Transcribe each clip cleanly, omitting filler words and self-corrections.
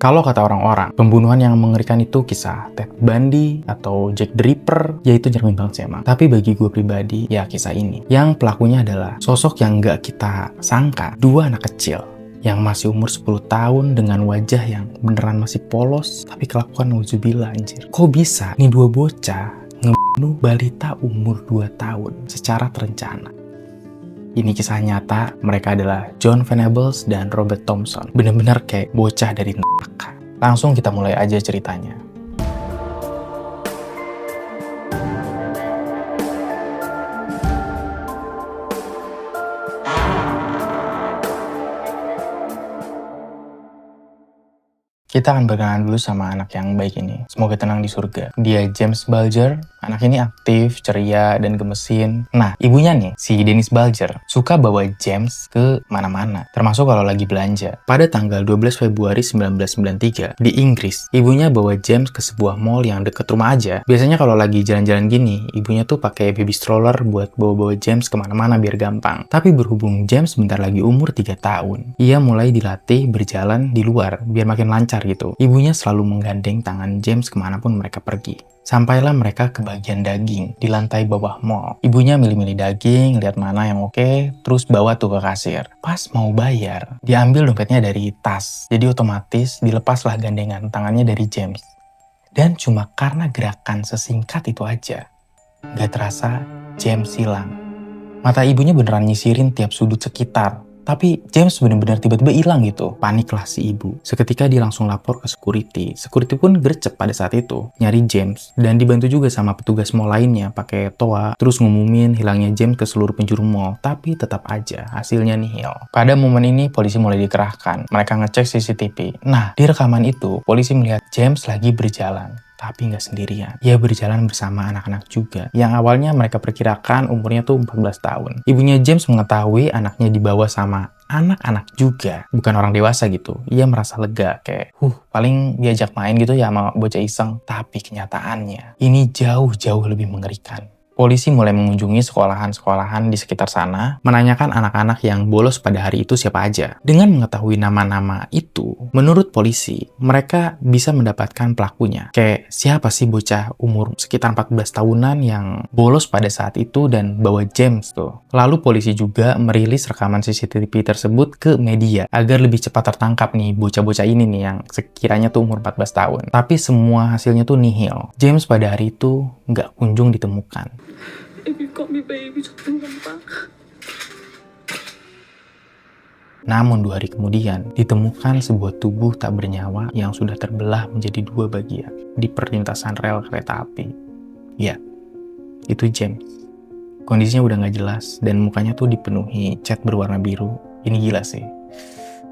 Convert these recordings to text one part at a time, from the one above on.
Kalau kata orang-orang, pembunuhan yang mengerikan itu kisah Ted Bundy atau Jack the Ripper, ya itu nyermin banget sih emang. Tapi bagi gue pribadi, ya kisah ini. Yang pelakunya adalah sosok yang nggak kita sangka, dua anak kecil yang masih umur 10 tahun dengan wajah yang beneran masih polos, tapi kelakuan nauzubillah anjir. Kok bisa nih dua bocah ngebunuh balita umur 2 tahun secara terencana? Ini kisah nyata, mereka adalah John Venables dan Robert Thompson. Bener-bener kayak bocah dari neraka. Langsung kita mulai aja ceritanya. Kita akan berkenalan dulu sama anak yang baik ini. Semoga tenang di surga. Dia James Bulger. Anak ini aktif, ceria, dan gemesin. Nah, ibunya nih, si Dennis Bulger, suka bawa James ke mana-mana. Termasuk kalau lagi belanja. Pada tanggal 12 Februari 1993, di Inggris, ibunya bawa James ke sebuah mall yang deket rumah aja. Biasanya kalau lagi jalan-jalan gini, ibunya tuh pakai baby stroller buat bawa-bawa James kemana-mana biar gampang. Tapi berhubung James bentar lagi umur 3 tahun, ia mulai dilatih berjalan di luar biar makin lancar gitu. Ibunya selalu menggandeng tangan James kemanapun mereka pergi. Sampailah mereka ke bagian daging di lantai bawah mall. Ibunya milih-milih daging, lihat mana yang oke, terus bawa tuh ke kasir. Pas mau bayar, diambil dompetnya dari tas. Jadi otomatis dilepaslah gandengan tangannya dari James. Dan cuma karena gerakan sesingkat itu aja, gak terasa James hilang. Mata ibunya beneran nyisirin tiap sudut sekitar. Tapi James bener-bener tiba-tiba hilang gitu. Paniklah si ibu. Seketika dia langsung lapor ke security. Security pun gercep pada saat itu nyari James. Dan dibantu juga sama petugas mall lainnya pakai toa. Terus ngumumin hilangnya James ke seluruh penjuru mall. Tapi tetap aja hasilnya nihil. Pada momen ini polisi mulai dikerahkan. Mereka ngecek CCTV. Nah, di rekaman itu polisi melihat James lagi berjalan. Tapi nggak sendirian. Ia berjalan bersama anak-anak juga. Yang awalnya mereka perkirakan umurnya tuh 14 tahun. Ibunya James mengetahui anaknya dibawa sama anak-anak juga. Bukan orang dewasa gitu. Ia merasa lega kayak, paling diajak main gitu ya sama bocah iseng. Tapi kenyataannya, ini jauh-jauh lebih mengerikan. Polisi mulai mengunjungi sekolahan-sekolahan di sekitar sana, menanyakan anak-anak yang bolos pada hari itu siapa aja. Dengan mengetahui nama-nama itu, menurut polisi, mereka bisa mendapatkan pelakunya. Kayak siapa sih bocah umur sekitar 14 tahunan yang bolos pada saat itu dan bawa James tuh. Lalu polisi juga merilis rekaman CCTV tersebut ke media, agar lebih cepat tertangkap nih bocah-bocah ini nih yang sekiranya tuh umur 14 tahun. Tapi semua hasilnya tuh nihil. James pada hari itu nggak kunjung ditemukan. If you've got me, baby, just bring them back. Namun 2 hari kemudian, ditemukan sebuah tubuh tak bernyawa yang sudah terbelah menjadi 2 bagian di perlintasan rel kereta api. Ya, itu James. Kondisinya udah nggak jelas dan mukanya tuh dipenuhi cat berwarna biru. Ini gila sih.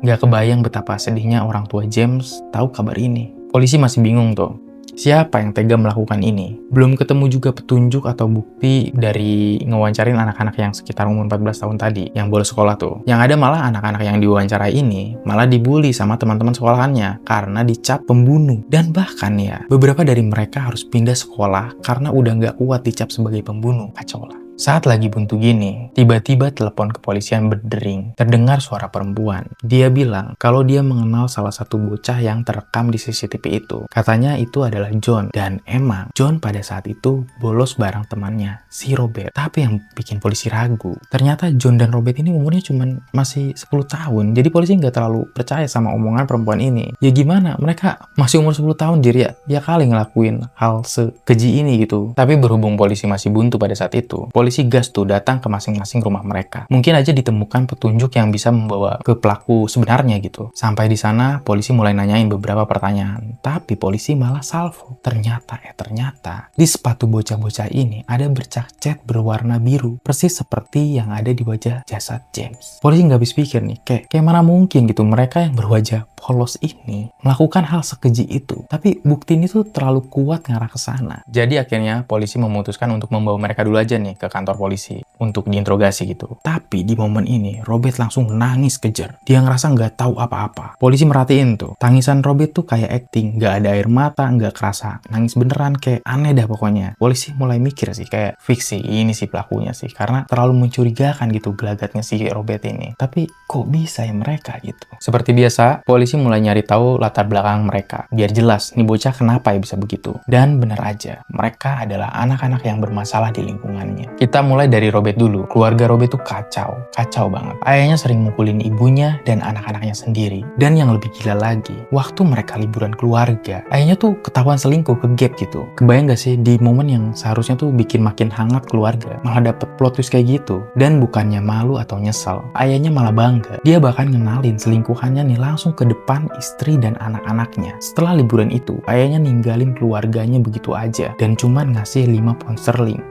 Nggak kebayang betapa sedihnya orang tua James tahu kabar ini. Polisi masih bingung tuh. Siapa yang tega melakukan ini? Belum ketemu juga petunjuk atau bukti dari ngewawancarin anak-anak yang sekitar umur 14 tahun tadi, yang bolos sekolah tuh. Yang ada malah anak-anak yang diwawancarai ini malah dibully sama teman-teman sekolahannya karena dicap pembunuh. Dan bahkan ya, beberapa dari mereka harus pindah sekolah karena udah nggak kuat dicap sebagai pembunuh. Kacau lah. Saat lagi buntu gini, tiba-tiba telepon kepolisian berdering. Terdengar suara perempuan. Dia bilang kalau dia mengenal salah satu bocah yang terekam di CCTV itu. Katanya itu adalah John. Dan emang, John pada saat itu bolos bareng temannya, si Robert. Tapi yang bikin polisi ragu, ternyata John dan Robert ini umurnya cuma masih 10 tahun. Jadi polisi nggak terlalu percaya sama omongan perempuan ini. Ya gimana, mereka masih umur 10 tahun jadi ya kali ngelakuin hal sekeji ini gitu. Tapi berhubung polisi masih buntu pada saat itu, polisi gas tuh datang ke masing-masing rumah mereka. Mungkin aja ditemukan petunjuk yang bisa membawa ke pelaku sebenarnya gitu. Sampai di sana, polisi mulai nanyain beberapa pertanyaan. Tapi polisi malah salvo. Ternyata di sepatu bocah-bocah ini ada bercak cat berwarna biru. Persis seperti yang ada di wajah jasad James. Polisi nggak habis pikir nih, kayak mana mungkin gitu mereka yang berwajah polos ini melakukan hal sekeji itu. Tapi bukti ini tuh terlalu kuat ngarah ke sana. Jadi akhirnya polisi memutuskan untuk membawa mereka dulu aja nih ke kantor polisi untuk diinterogasi gitu. Tapi di momen ini Robert langsung nangis kejer. Dia ngerasa nggak tahu apa-apa. Polisi merhatiin tuh, tangisan Robert tuh kayak acting, nggak ada air mata, nggak kerasa nangis beneran, kayak aneh dah pokoknya. Polisi mulai mikir sih kayak fiksi ini sih pelakunya sih, karena terlalu mencurigakan gitu gelagatnya si Robert ini. Tapi kok bisa ya mereka gitu? Seperti biasa, polisi polisi mulai nyari tahu latar belakang mereka, biar jelas nih bocah kenapa ya bisa begitu. Dan bener aja, mereka adalah anak-anak yang bermasalah di lingkungannya. Kita mulai dari Robert dulu. Keluarga Robert tuh kacau banget. Ayahnya sering mukulin ibunya dan anak-anaknya sendiri. Dan yang lebih gila lagi, waktu mereka liburan keluarga, ayahnya tuh ketahuan selingkuh ke gap gitu. Kebayang gak sih di momen yang seharusnya tuh bikin makin hangat keluarga, malah dapet plot twist kayak gitu. Dan bukannya malu atau nyesel, ayahnya malah bangga. Dia bahkan ngenalin selingkuhannya nih langsung ke depan istri dan anak-anaknya. Setelah liburan itu, ayahnya ninggalin keluarganya begitu aja dan cuman ngasih 5 pound sterling.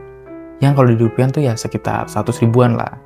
Yang kalau di rupiah tuh ya sekitar 100 ribuan lah.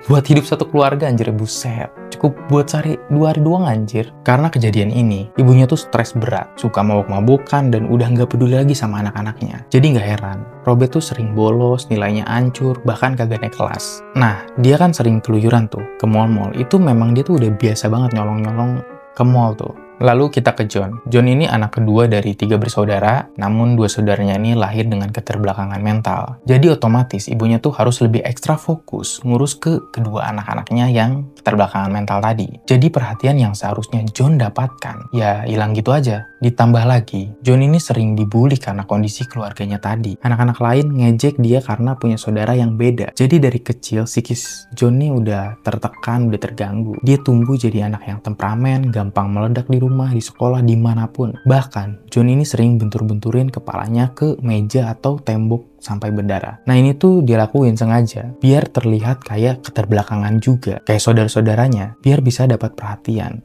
Buat hidup satu keluarga anjir, buset. Cukup buat cari 2 hari doang anjir. Karena kejadian ini, ibunya tuh stres berat, suka mabok-mabokan dan udah nggak peduli lagi sama anak-anaknya. Jadi nggak heran, Robert tuh sering bolos, nilainya hancur, bahkan kagak naik kelas. Nah, dia kan sering keluyuran tuh ke mall-mall. Itu memang dia tuh udah biasa banget nyolong-nyolong ke mall tuh. Lalu kita ke John. John ini anak kedua dari 3 bersaudara, namun 2 saudaranya ini lahir dengan keterbelakangan mental. Jadi otomatis ibunya tuh harus lebih ekstra fokus ngurus ke kedua anak-anaknya yang keterbelakangan mental tadi. Jadi perhatian yang seharusnya John dapatkan, ya hilang gitu aja. Ditambah lagi, John ini sering dibully karena kondisi keluarganya tadi. Anak-anak lain ngejek dia karena punya saudara yang beda. Jadi dari kecil, psikis John ini udah tertekan, udah terganggu. Dia tumbuh jadi anak yang temperamen, gampang meledak di rumah, di sekolah, dimanapun. Bahkan, John ini sering bentur-benturin kepalanya ke meja atau tembok sampai berdarah. Nah ini tuh dia lakuin sengaja, biar terlihat kayak keterbelakangan juga, kayak saudara-saudaranya, biar bisa dapat perhatian.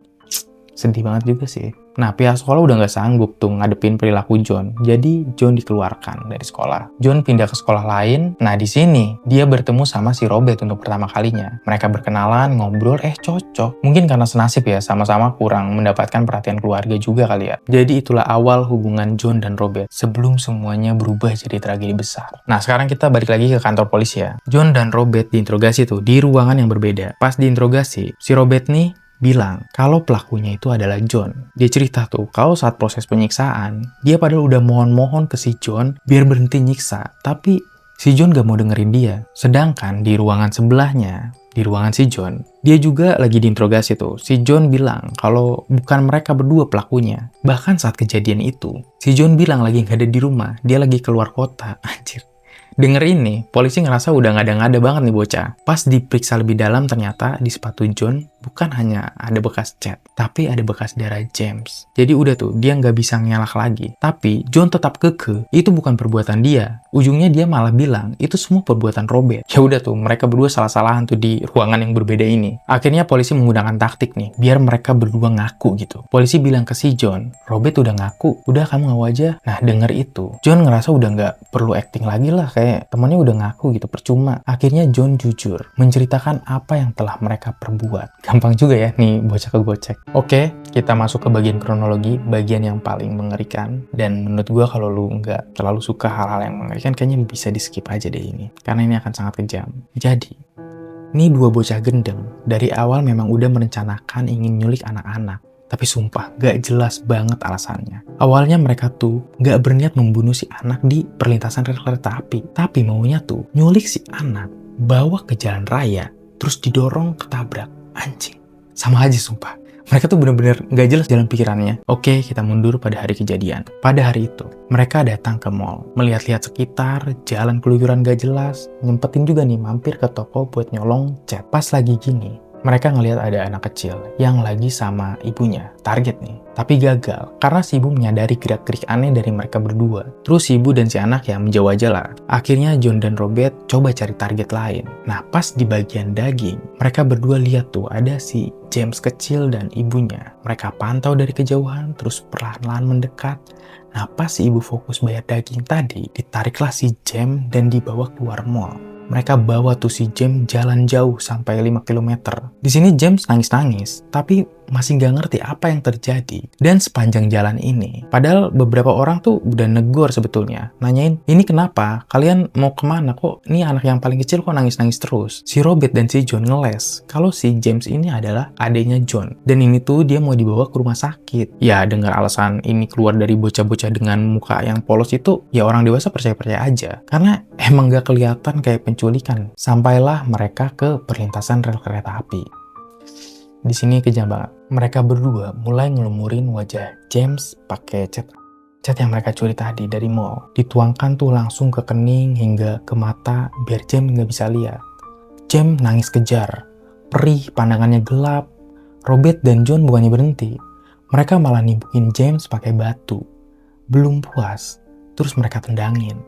Sedih banget juga sih. Nah, pihak sekolah udah nggak sanggup tuh ngadepin perilaku John. Jadi, John dikeluarkan dari sekolah. John pindah ke sekolah lain. Nah, di sini dia bertemu sama si Robert untuk pertama kalinya. Mereka berkenalan, ngobrol, cocok. Mungkin karena senasib ya, sama-sama kurang mendapatkan perhatian keluarga juga kali ya. Jadi, itulah awal hubungan John dan Robert sebelum semuanya berubah jadi tragedi besar. Nah, sekarang kita balik lagi ke kantor polisi ya. John dan Robert diinterogasi tuh di ruangan yang berbeda. Pas diinterogasi, si Robert nih bilang kalau pelakunya itu adalah John. Dia cerita tuh kalau saat proses penyiksaan, dia padahal udah mohon-mohon ke si John biar berhenti nyiksa, tapi si John gak mau dengerin dia. Sedangkan di ruangan sebelahnya, di ruangan si John, dia juga lagi diinterogasi tuh. Si John bilang kalau bukan mereka berdua pelakunya. Bahkan saat kejadian itu, si John bilang lagi gak ada di rumah, dia lagi keluar kota. Anjir. Denger ini, polisi ngerasa udah ngada-ngada banget nih bocah. Pas diperiksa lebih dalam, ternyata di sepatu John bukan hanya ada bekas cat, tapi ada bekas darah James. Jadi udah tuh, dia nggak bisa ngelak lagi. Tapi John tetap kekeh, itu bukan perbuatan dia. Ujungnya dia malah bilang, itu semua perbuatan Robert. Ya udah tuh, mereka berdua salah-salahan tuh di ruangan yang berbeda ini. Akhirnya polisi menggunakan taktik nih, biar mereka berdua ngaku gitu. Polisi bilang ke si John, Robert udah ngaku, udah kamu ngaku aja. Nah denger itu, John ngerasa udah nggak perlu acting lagi lah, kayak temannya udah ngaku gitu, percuma. Akhirnya John jujur, menceritakan apa yang telah mereka perbuat. Gampang juga ya nih bocah kegocek. Oke, kita masuk ke bagian kronologi, bagian yang paling mengerikan. Dan menurut gue kalau lu nggak terlalu suka hal-hal yang mengerikan, kayaknya bisa di skip aja deh ini. Karena ini akan sangat kejam. Jadi, ini 2 bocah gendeng dari awal memang udah merencanakan ingin nyulik anak-anak. Tapi sumpah, gak jelas banget alasannya. Awalnya mereka tuh gak berniat membunuh si anak di perlintasan rel kereta api. Tapi maunya tuh nyulik si anak, bawa ke jalan raya, terus didorong ketabrak. Anjing. Sama aja sumpah. Mereka tuh bener-bener gak jelas jalan pikirannya. Oke, kita mundur pada hari kejadian. Pada hari itu, mereka datang ke mall, melihat-lihat sekitar, jalan keluyuran gak jelas, nyempetin juga nih mampir ke toko buat nyolong cat. Pas lagi gini, mereka ngelihat ada anak kecil yang lagi sama ibunya, target nih. Tapi gagal, karena si ibu menyadari gerak-gerik aneh dari mereka berdua. Terus si ibu dan si anak ya menjauh aja lah. Akhirnya John dan Robert coba cari target lain. Nah pas di bagian daging, mereka berdua lihat tuh ada si James kecil dan ibunya. Mereka pantau dari kejauhan, terus perlahan-lahan mendekat. Nah pas si ibu fokus bayar daging tadi, ditariklah si James dan dibawa keluar mall. Mereka bawa tuh si James jalan jauh sampai 5 km. Di sini James nangis-nangis, tapi masih nggak ngerti apa yang terjadi. Dan sepanjang jalan ini, padahal beberapa orang tuh udah negor sebetulnya, nanyain, ini kenapa? Kalian mau kemana? Kok ini anak yang paling kecil kok nangis-nangis terus? Si Robert dan si John ngeles kalau si James ini adalah adiknya John. Dan ini tuh dia mau dibawa ke rumah sakit. Ya dengar alasan ini keluar dari bocah-bocah dengan muka yang polos itu, ya orang dewasa percaya-percaya aja. Karena emang nggak kelihatan kayak penculikan. Sampailah mereka ke perlintasan rel kereta api. Di sini kejam banget. Mereka berdua mulai ngelumurin wajah James pakai cat yang mereka curi tadi dari mall. Dituangkan tuh langsung ke kening hingga ke mata biar James nggak bisa lihat. James nangis kejar. Perih, pandangannya gelap. Robert dan John bukannya berhenti. Mereka malah nimbukin James pakai batu. Belum puas, terus mereka tendangin.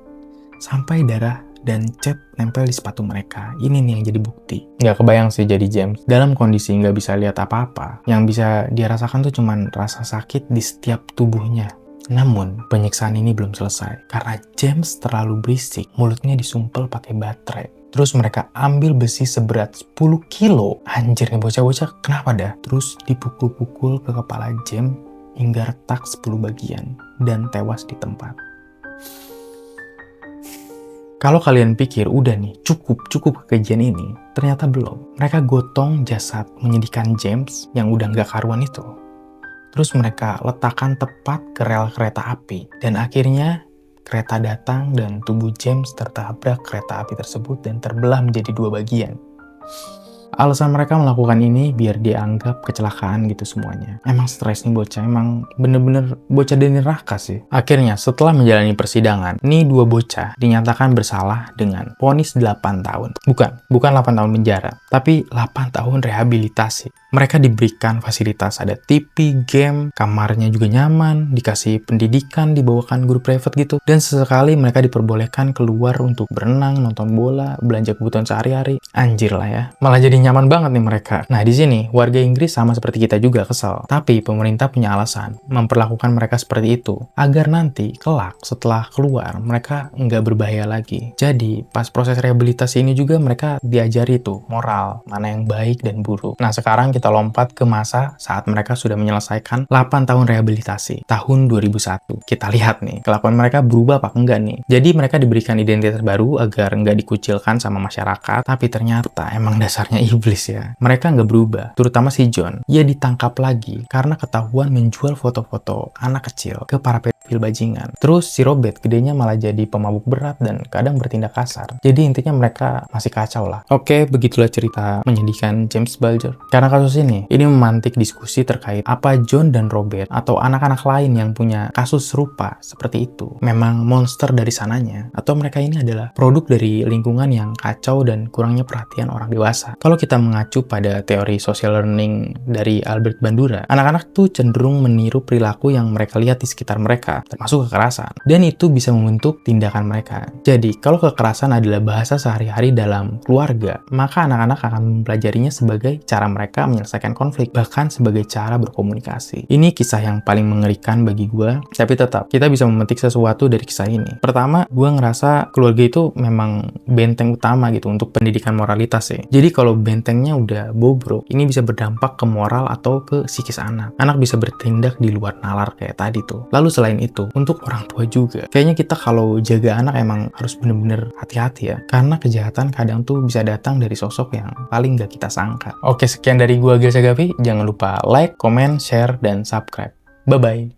Sampai darah dan cat nempel di sepatu mereka. Ini nih yang jadi bukti. Nggak kebayang sih jadi James dalam kondisi nggak bisa lihat apa-apa. Yang bisa dia rasakan tuh cuman rasa sakit di setiap tubuhnya. Namun, penyiksaan ini belum selesai. Karena James terlalu berisik, mulutnya disumpel pakai baterai. Terus mereka ambil besi seberat 10 kilo. Anjir nih bocah-bocah, kenapa dah? Terus dipukul-pukul ke kepala James hingga retak 10 bagian dan tewas di tempat. Kalau kalian pikir udah nih cukup kekejian ini, ternyata belum. Mereka gotong jasad menyedihkan James yang udah nggak karuan itu. Terus mereka letakkan tepat ke rel kereta api. Dan akhirnya kereta datang dan tubuh James tertabrak kereta api tersebut dan terbelah menjadi 2 bagian. Alasan mereka melakukan ini biar dianggap kecelakaan gitu semuanya. Emang stres nih bocah, emang bener-bener bocah Deni Raka sih. Akhirnya setelah menjalani persidangan, nih 2 bocah dinyatakan bersalah dengan vonis 8 tahun. Bukan 8 tahun penjara, tapi 8 tahun rehabilitasi. Mereka diberikan fasilitas ada TV, game, kamarnya juga nyaman, dikasih pendidikan, dibawakan guru private gitu. Dan sesekali mereka diperbolehkan keluar untuk berenang, nonton bola, belanja kebutuhan sehari-hari. Anjir lah ya. Malah jadi nyaman banget nih mereka. Nah di sini warga Inggris sama seperti kita juga kesel. Tapi pemerintah punya alasan memperlakukan mereka seperti itu agar nanti kelak setelah keluar mereka nggak berbahaya lagi. Jadi pas proses rehabilitasi ini juga mereka diajari tuh moral mana yang baik dan buruk. Nah sekarang kita lompat ke masa saat mereka sudah menyelesaikan 8 tahun rehabilitasi tahun 2001. Kita lihat nih kelakuan mereka berubah apa enggak nih. Jadi mereka diberikan identitas baru agar nggak dikucilkan sama masyarakat. Tapi ternyata emang dasarnya iblis ya. Mereka nggak berubah, terutama si John. Ia ditangkap lagi karena ketahuan menjual foto-foto anak kecil ke para pedofil bajingan. Terus si Robert gedenya malah jadi pemabuk berat dan kadang bertindak kasar. Jadi intinya mereka masih kacau lah. Oke, begitulah cerita menyedihkan James Bulger. Karena kasus ini memantik diskusi terkait apa John dan Robert atau anak-anak lain yang punya kasus serupa seperti itu memang monster dari sananya atau mereka ini adalah produk dari lingkungan yang kacau dan kurangnya perhatian orang dewasa. Kalau kita mengacu pada teori social learning dari Albert Bandura, anak-anak tuh cenderung meniru perilaku yang mereka lihat di sekitar mereka, termasuk kekerasan. Dan itu bisa membentuk tindakan mereka. Jadi, kalau kekerasan adalah bahasa sehari-hari dalam keluarga, maka anak-anak akan mempelajarinya sebagai cara mereka menyelesaikan konflik, bahkan sebagai cara berkomunikasi. Ini kisah yang paling mengerikan bagi gue, tapi tetap, kita bisa memetik sesuatu dari kisah ini. Pertama, gue ngerasa keluarga itu memang benteng utama gitu untuk pendidikan moralitas sih. Jadi kalau bentengnya udah bobrok, ini bisa berdampak ke moral atau ke psikis anak. Anak bisa bertindak di luar nalar kayak tadi tuh. Lalu selain itu, untuk orang tua juga. Kayaknya kita kalau jaga anak emang harus bener-bener hati-hati ya. Karena kejahatan kadang tuh bisa datang dari sosok yang paling gak kita sangka. Oke, sekian dari gue Gil Sagavi. Jangan lupa like, comment, share, dan subscribe. Bye-bye.